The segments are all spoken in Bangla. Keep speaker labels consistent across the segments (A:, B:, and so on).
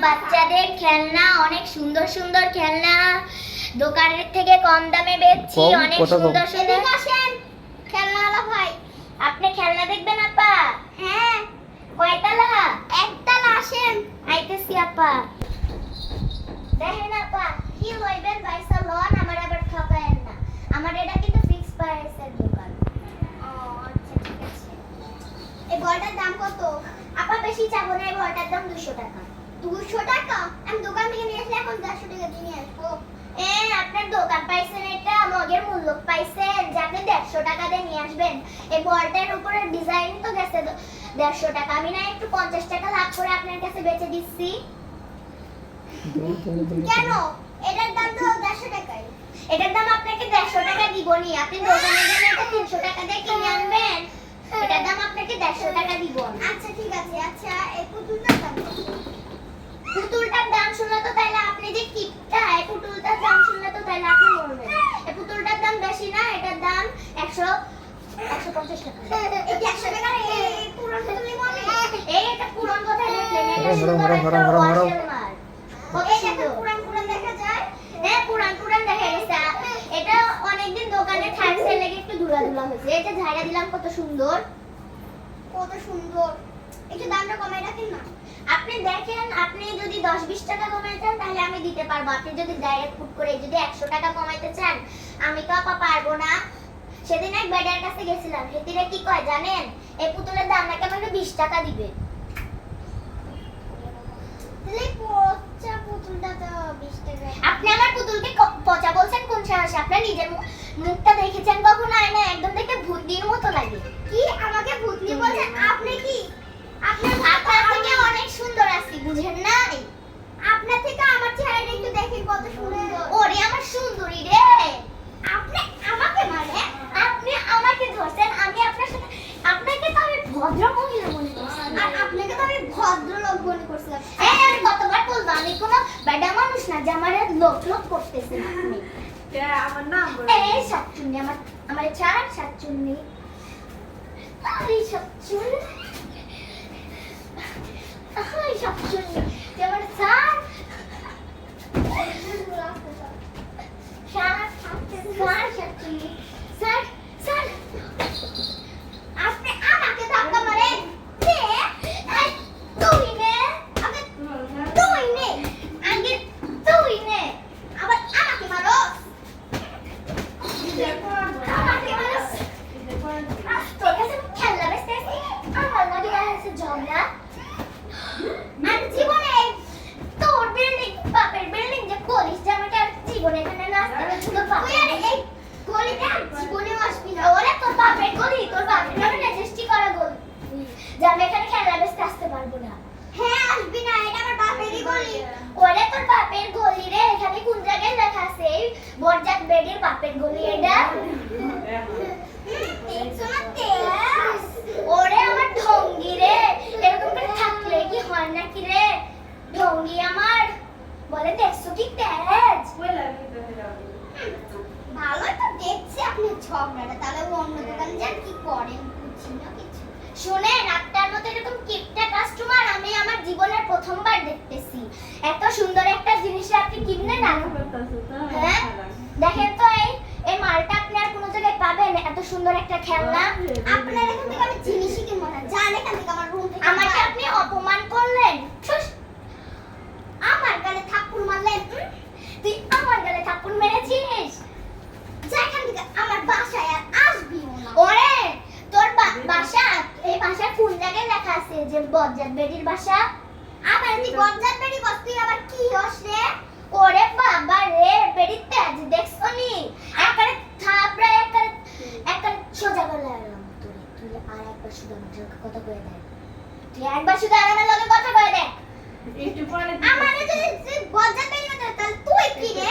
A: বাচ্চাদের খেলনা, অনেক সুন্দর সুন্দর খেলনা দোকানের থেকে কম দামে বেচছি। অনেক সুন্দর সুন্দর। আসেন খেলনাওয়ালা ভাই, আপনি খেলনা দেখবেন আপা? হ্যাঁ। কয়তলা? একতলা। আসেন। আইতেছি আপা। দেখেন আপা, কি লইবেন পয়সা লন, আমার আবার ঠকায়েন না। আমার এটা কিন্তু ফিক্স প্রাইসের দোকান। ও আচ্ছা, ঠিক আছে। এই বলটার দাম কত? আপা বেশি চাবো না, এই বলটার দাম 200 টাকা। 200 টাকা? আমি দোকান থেকে নিয়ে আসলে এখন 150 টাকা দিয়ে আসবো। আপনার দোকান পাইছেন, এটা মগের মূল্য পাইছেন যে আপনি 150 টাকা দিয়ে নিয়ে আসবেন। এই বলটার উপরে ডিজাইন তো গেছে 150 টাকা। আমি না একটু 50 টাকা লাভ করে আপনার কাছে বেচে দিচ্ছি। কেন? এটার দাম তো 150 টাকাই। এটার দাম আপনাকে 150 টাকা দিবনি। আপনি দোকানে গেলে এটা 300 টাকা দিয়ে কিনে আনবেন। এটার দাম আপনাকে 150 টাকা দিব। আচ্ছা ঠিক আছে। আচ্ছা এই পুতুলটার দাম কত? পুতুলটার দাম শুনলে তো তাইলে আপনি যে কিপটা, এই পুতুলটার দাম শুনলে তো তাইলে আপনি মরবেন। এই পুতুলটার দাম বেশি না, এটার দাম 150 টাকা। এই 100 টাকা এই পুরন পুতুলই বলে। এই এটা পুরন কথা দেখলেন, এটা সুন্দর একটা ওয়াশেল মাল। এটা তো পুরান পুরান দেখা যায়। হ্যাঁ পুরান পুরান দেখা গেছে। এটা অনেকদিন দোকানে থাকছে লেগে একটু ধুলা ধুলা হয়েছে। এটা ঝাড়া দিলাম, কত সুন্দর, কত সুন্দর। একটু দামটা কমাই রাখেন না। আপনি দেখেন, আপনি যদি 10-20 টাকা কমাইতে চান তাহলে আমি দিতে পারবো। আপনি যদি ডাইরেক্ট ফুট করে যদি 100 টাকা কমাইতে চান, আমি তো আপা পারবো না। সেদিন এক বেডার কাছে গেছিলাম, হেতিরা কি কয় জানেন? এই পুতুলের দাম নাকি আমাকে 20 টাকা দিবে। তাহলে পচা পুতুলটা তো 20 টাকা। আপনি আমার পুতুলকে পচা বলছেন কোন সাহসে? আপনি নিজের মুখটা দেখেছেন কখনো আয়না? একদম দেখতে ভূতনির মতো লাগে। কি আমাকে ভূতনি বলছেন? আপনি কি আপনার থেকে অনেক সুন্দর আছি, বুঝেন নাই? আপনার থেকে আমার চেহারাটা একটু দেখেন কত সুন্দর। ওরে আমার সুন্দরী রে। আপনি আমাকে মানে আপনি আমাকে ধরছেন, আমি আপনার সাথে আপনাকে তো আমি ভদ্র মহিলা মনে করছিলাম, আর আপনাকে তো আমি ভদ্রলোক মনে করছিলাম। এই আমি কতবার বলবো আমি কোনো বেডা মানুষ না যে আমারে লোক লোক করতেছেন আপনি।
B: আমার নাম
A: এই সাতচুন্নি, আমার চার সাতচুন্নি। আরে সাতচুন্নি, আরে সাতচুন্নি যেমন চার সাতচুন্নি স্যার স্যার আপনি আমাকে ধাক্কা মারেন। তুই নে আগে, তুই নে আগে, তুই নে আবার আমাকে মারো। আমাকে মারো। তোর কাছে খেলনা বেচতেছি, আমার নাকি আছে ঝগড়া। আর জীবনে তোর বিল্ডিং, বাপের বিল্ডিং যে করিস যে আমাকে আর জীবনে এখানে না আসতে তুই আর এই গলিতে জীবনেও আসবি না। ওরে তোর বাপের গলি, তোর বাপের নামে রেজিস্ট্রি করা গলি যে আমি এখানে খেলনা বেচতে আসতে পারবো না। হ্যাঁ আসবি না, এটা আমার বাপেরই গলি। ওরে তোর বাপের গলি রে, এখানে কোন জায়গায় লেখা আছে? বরজাত বেডির বাপের গলি এটা। ওরে আমার ঢঙ্গি রে, এরকম করে থাকলে কি হয় নাকি রে? ঢঙ্গি আমার বলে দেখছো কি তেজ? ভালো তো দেখছি আপনি ঝগড়াটা, তাহলে অন্য দোকানে যান কি করেন বুঝছি না কিছু। শুনেন, আপনার মতো এরকম কিপটা কাস্টমার আমি আমার জীবনের প্রথমবার দেখতেছি। এত সুন্দর একটা জিনিস আপনি কিনলেন না? হ্যাঁ দেখেন তো এই মালটা আপনি আর কোনো জায়গায় পাবেন? এত সুন্দর একটা খেলনা আপনার এখান থেকে আমি জিনিসই কিনবো না। জান এখান থেকে, আমার রুম থেকে। আমাকে আপনি অপমান করলেন, আমার গালে থাপ্পড় মারলেন। তুই আমার গালে থাপ্পড় মেরেছিস? যা এখান থেকে, আমার বাসায় আর আসবি না। ওরে তোর বাসা, এই বাসার কোন জায়গায় লেখা আছে যে বজ্জাত বেডির বাসা? আবার তুই বজ্জাত বেডি কস, তুই আবার কি হস রে? ওরে বাবা রে, বেডি তেজ দেখছো নি? একবারে থাপড়া, একবারে সোজা গলা এলাম তোরে। তুই আর একবার শুধু আমাকে কথা কয়ে দে। তুই একবার শুধু আমার লগে কথা কয়ে দে। আমারে যদি বজ্জাত বেডি না তাহলে তুই কি রে?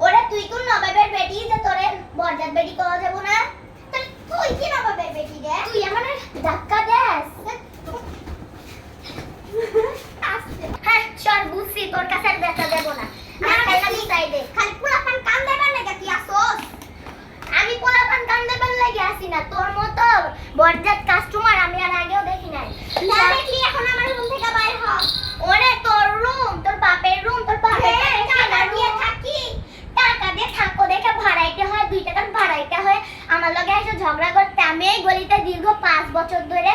A: ওরে তুই কোন নবাবের বেটি যে তোরে বজ্জাত বেডি কওয়া যাব না? তাহলে তুই কি নবাবের বেটি রে? তুই আমারে ধাক্কা দেস। হ্যাঁ চল বুঝছি, তোর কাছে আর দেখা দেব না। আমি খালি সাইডে খালি পোলাপান কান দেবার লাগা তুই আসোস। আমি পোলাপান কান দেবার লাগি আসি না, তোর মতো বজ্জাত কাস্টমার আমি আর আগেও দেখি নাই। না দেখলি এখন আমার রুম থেকে বাইরে হ। ওরে তোর রুম আমার লগে এসে ঝগড়া করতে। আমি এই গলিতে দীর্ঘ 5 বছর ধরে